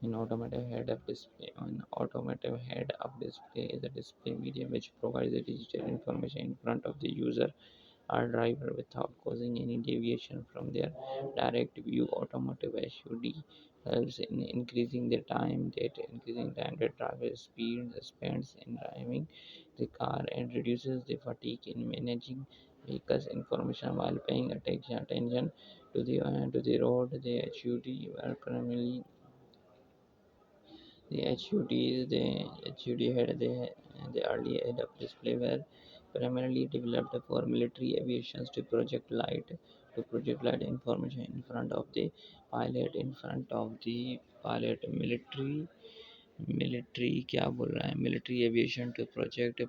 An automotive head-up display is a display medium which provides the digital information in front of the user or driver without causing any deviation from their direct view. Automotive HUD helps in increasing time that driver speed spends in driving the car and reduces the fatigue in managing vehicles information while paying attention to the road. The HUD were primarily the HUD had the early head-up display were primarily developed for military aviation to project light information in front of the pilot. Military क्या बोल रहा है military aviation to project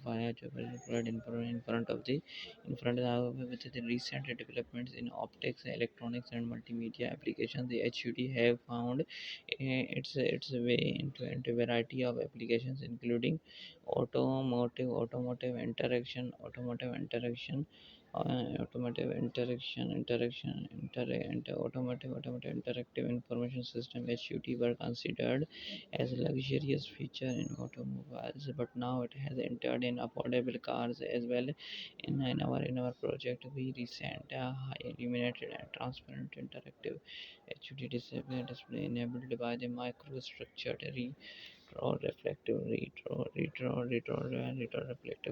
fire to provide in front of with the recent developments in optics electronics and multimedia applications. The HUD have found its way into a variety of applications including automotive automotive interactive information system. HUD were considered as a luxurious feature in automobiles, but now it has entered in affordable cars as well. In our project, we recent high illuminated and transparent interactive HUD display enabled by the microstructured retroreflective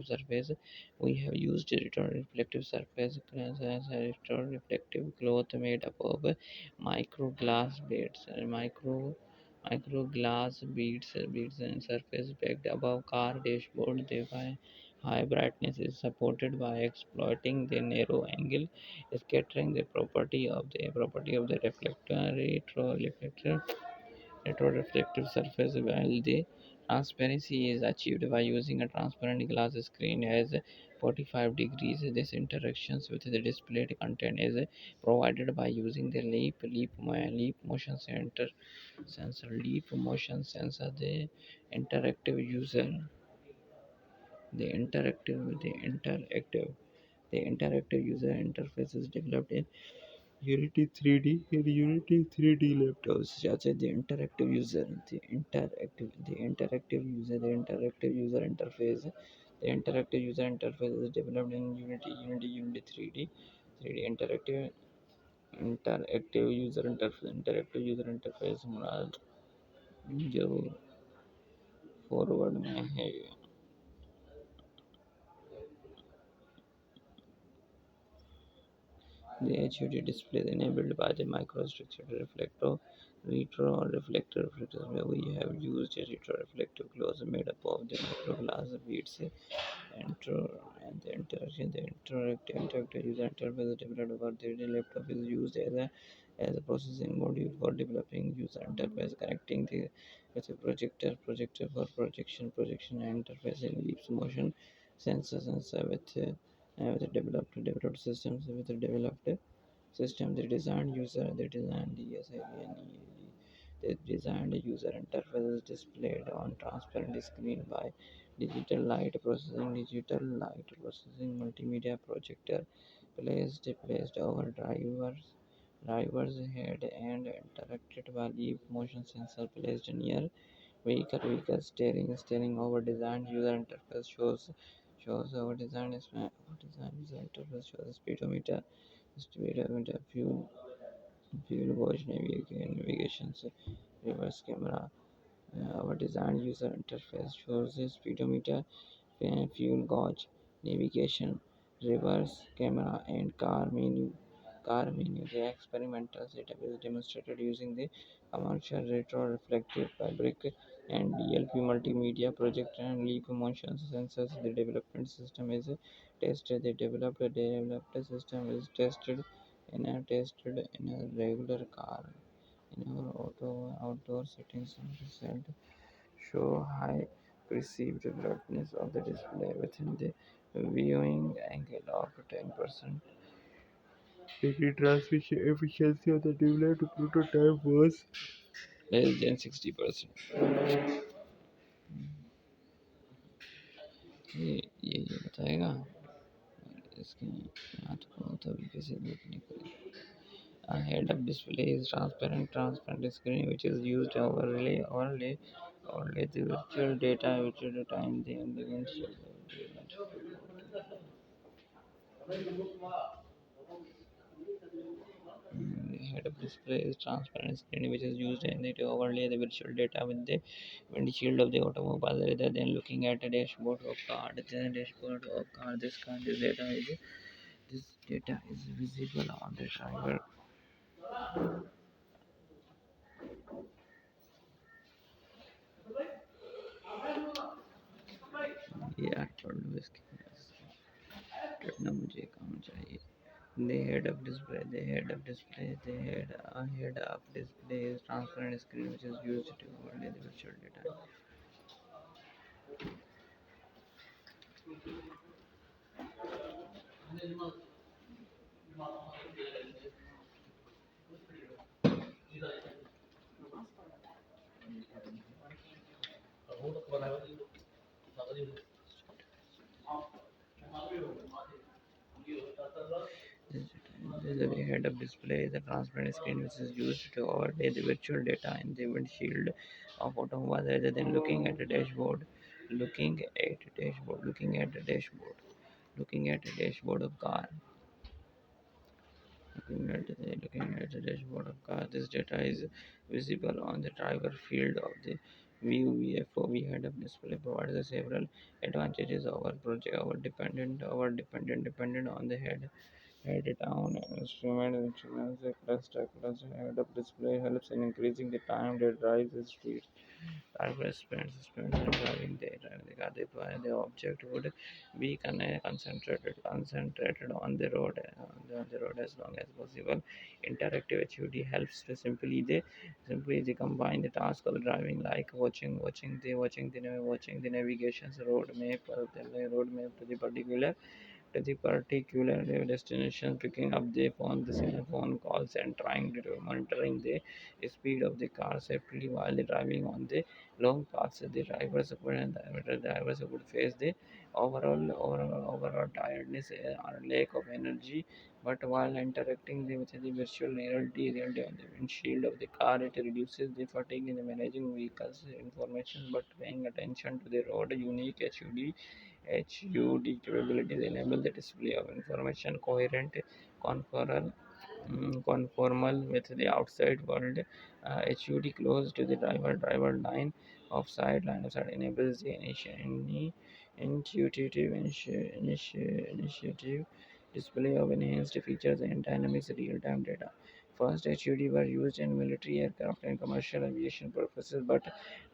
surface. We have used retroreflective surface as a retroreflective cloth made up of micro glass beads, beads and surface packed above car dashboard. The high brightness is supported by exploiting the narrow angle scattering the property of the retroreflective surface, while the transparency is achieved by using a transparent glass screen as 45 degrees. This interactions with the displayed content is provided by using the leap motion sensor. Interactive user the interactive user interface is developed in Unity 3D laptops. Such as the interactive user interface is developed in Unity 3D interactive user interface मुराद जो forward में है The HUD display is enabled by the microstructured retroreflector where we have used a retroreflective glass made up of the microglass beads and the interactive user interface is developed for the laptop is used as a processing module for developing user interface connecting the with a projector for projection and interface in leaps motion sensor with a developed systems with a developed system. The designed user interface is displayed on transparent screen by digital light processing multimedia projector placed over driver's head and interacted by leap motion sensor placed near vehicle steering over designed user interface shows our design user interface shows speedometer fuel gauge navigation reverse camera. Our design user interface shows the speedometer, fuel gauge, navigation, reverse camera, and car menu. The experimental setup is demonstrated using the commercial retroreflective fabric and DLP multimedia projector and leap motion sensors. The development system is tested. The developed system is tested in a regular car in our outdoor settings. Result show high perceived brightness of the display within the viewing angle of 10%. The transmission efficiency of the developed prototype was less than 60%. ये बताएगा इसके हाथ को तरीके से देखने को A head-up display is transparent screen which is used to overlay the virtual data in the windshield. The head-up display is transparent screen which is used in to overlay the virtual data with the windshield of the automobile rather than looking at a dashboard of car. The dashboard of car, this data is visible on the driver. यार पढ़ लो इसके रटना मुझे काम चाहिए. The head-up display, the head-up display is transparent screen which is used to overlay the virtual data. The head-up display is a transparent screen which is used to overlay the virtual data in the windshield of automobile rather than looking at the dashboard. Looking at the dashboard of car. Looking at the dashboard of car, this data is visible on the driver field of the view. VFOV head-up display provides several advantages over project dependent on the head-down instruments. A cluster head-up display helps in increasing the time that drives the street. Driver spends on driving the car. Therefore, the object would be concentrated on the road as long as possible. Interactive HUD helps to simply they combine the task of driving, like watching the navigation's road map to the particular destination, picking up the phone, the cell phone calls, and trying to monitoring the speed of the car safely while driving on the long paths. The drivers would face the overall tiredness or lack of energy, but while interacting with the virtual reality on the windshield of the car, it reduces the fatigue in managing vehicles information, but paying attention to the road unique HUD capabilities enable the display of information conformal, conformal with the outside world. HUD close to the line of sight enables the initiative display of enhanced features and dynamic real-time data. First, HUD were used in military aircraft and commercial aviation purposes, but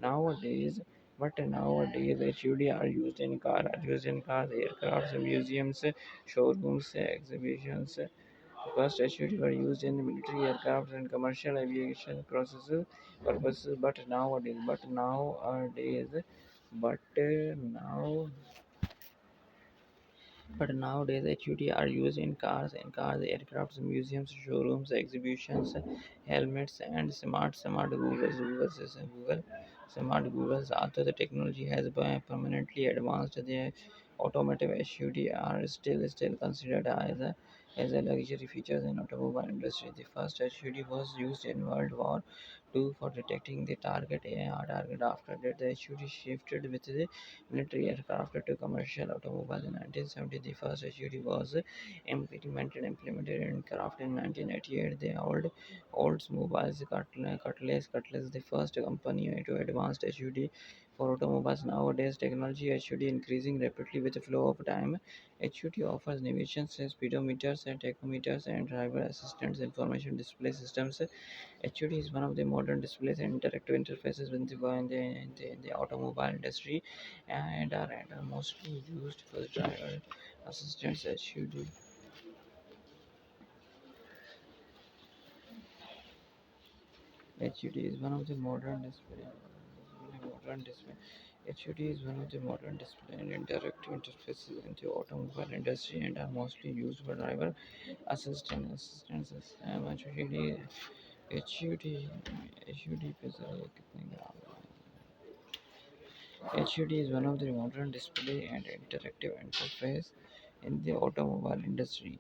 nowadays HUD are used in cars, aircrafts, museums, showrooms, exhibitions. First, HUD were used in military aircraft and commercial aviation purposes, but now but nowadays HUD are used in cars, aircrafts, museums, showrooms, exhibitions, helmets, and Google smart Googles. After the technology has been permanently advanced, the automotive HUD are still considered as a luxury features in automobile industry. The first HUD was used in World War II for detecting the target. After that, the HUD shifted with the military aircraft to commercial automobiles in 1970. The first HUD was implemented in craft in 1988. The Oldsmobiles Cutlass, the first company to advanced HUD for automobiles. Nowadays, technology HUD increasing rapidly with the flow of time. HUD offers navigation, speedometers, and tachometers, and driver assistance information display systems. HUD is one of the modern displays and interactive interfaces in the automobile industry and are mostly used for driver assistance. HUD is one of the modern display. HUD is one of the modern display and interactive interfaces in the automobile industry and are mostly used for driver assistance. HUD HUD पे ज़रा कितने ग्राम HUD is one of the modern display and interactive interface in the automobile industry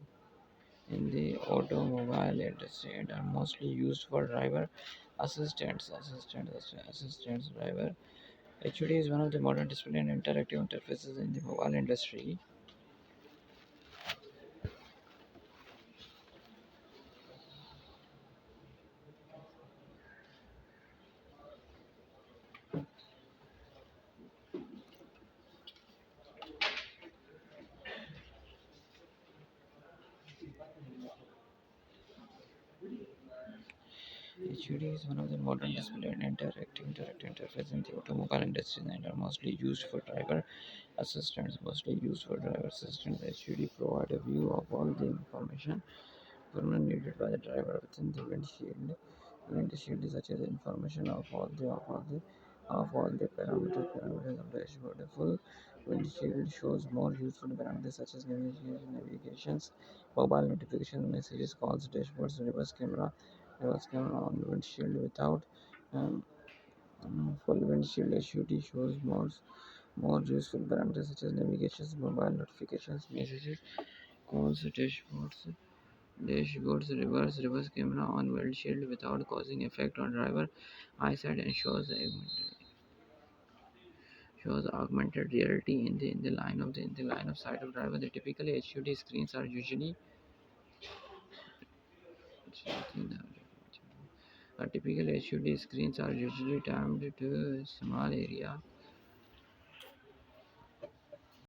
in the automobile industry and are mostly used for driver assistance driver. HUD is one of the modern display and interactive interfaces in the mobile industry. HUD is one of the modern display and interactive interface in the automobile industry and are mostly used for driver assistance. HUD provide a view of all the information needed by the driver within the windshield. Windshield such as information of all the parameters of the dashboard. A full windshield shows more useful parameters such as navigations, mobile notifications, messages, calls, dashboards, reverse camera on the windshield without um, full windshield. HUD shows more useful parameters such as navigations, mobile notifications, messages, calls, dashboards, reverse camera on windshield without causing effect on driver eyesight and shows augmented reality in the line of sight of driver. The typical HUD screens are usually typical HUD screens are usually timed to a small area